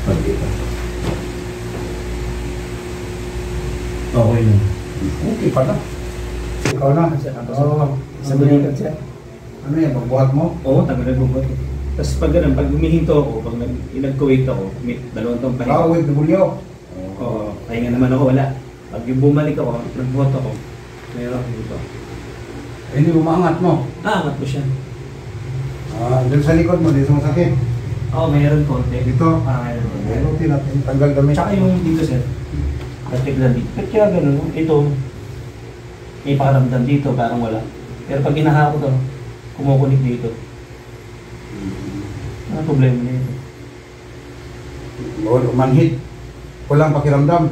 Pagkita. Okay na. Okay pala. Ikaw na. Oo. Sa balikat siya. Ano yan, magbuhat mo? Oo, tagal nagbubuhat. Tapos pag ganun, pag humihinto ako, pag nag-kuwait ako, may dalawang taong pahinga. Ah, with W. Oo, pahinga naman ako, wala. Pag yung bumalik ako, nagbuhat ako, meron ako dito. Hindi mo maangat mo. Angat ko siya. Doon sa likod mo, dito masakit. Oo, mayroon konti. Dito. Mayroon konti. Meron natin tanggal damit. Tsaka yung dito sir, natiglan dito. Ba't kaya ganun? Ito, may pakaramdam dito, parang wala. Pero pag inaha ko to, kumukunik dito. Ano problema na ito? Manhid. Walang pakiramdam.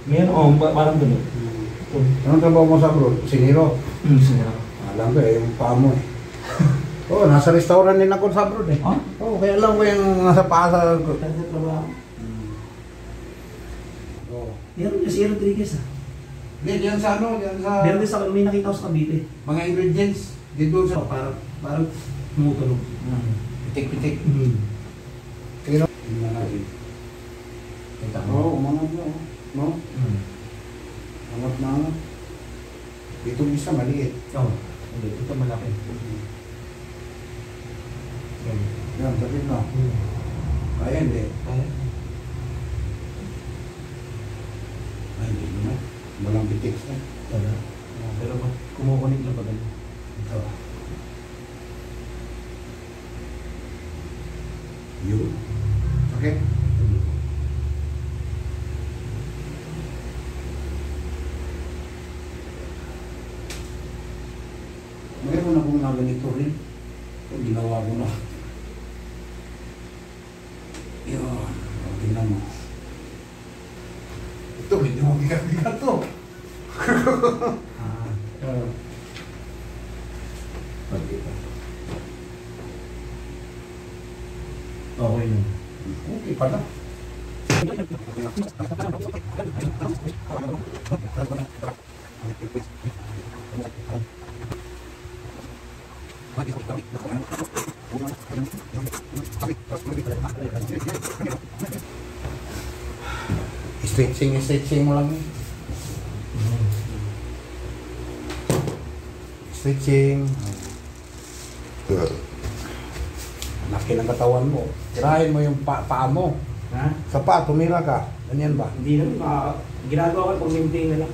Meron, parang doon. Ito. Anong trabaho mo sa abroad? Siniro. Sir. Alam ko yung paa mo eh. Oo, nasa restaurant din ako sa abroad eh. Ha? Oo, kaya alam ko yung nasa paa sa... Sa trabaho. Oo. Meron niya si Rodriguez ah. Hindi, diyan sa ano, diyan sa... Meron din sa may nakita ko sa Cavite. Mga ingredients. Dito sa... Parang tumutunog. Pitik-pitik. Tingnan. Tingnan natin. Kita Oo, umangat mo. No? Angat na angat. Dito isa maliit. Oo. Ito malaki. Yan, sabi na. Kaya hindi. Ay, hindi na. Walang pitik na. Pero kumukunik lang pa ganun. Ito. Yun. Okay? Mayroon akong na ganito rin. Kung ginawa ko na. Yun. Tingnan mo. Ito, medyo mabigat-bigat to. Pagkita. Okay na. Okay pala. Stretching mo lang. Stretching. Laki ng katawan mo. Tirahin mo yung paa mo. Ha? Sa paa, tumira ka. Ganyan ba? Hindi naman. Ginagawa ko pag-maintain na lang.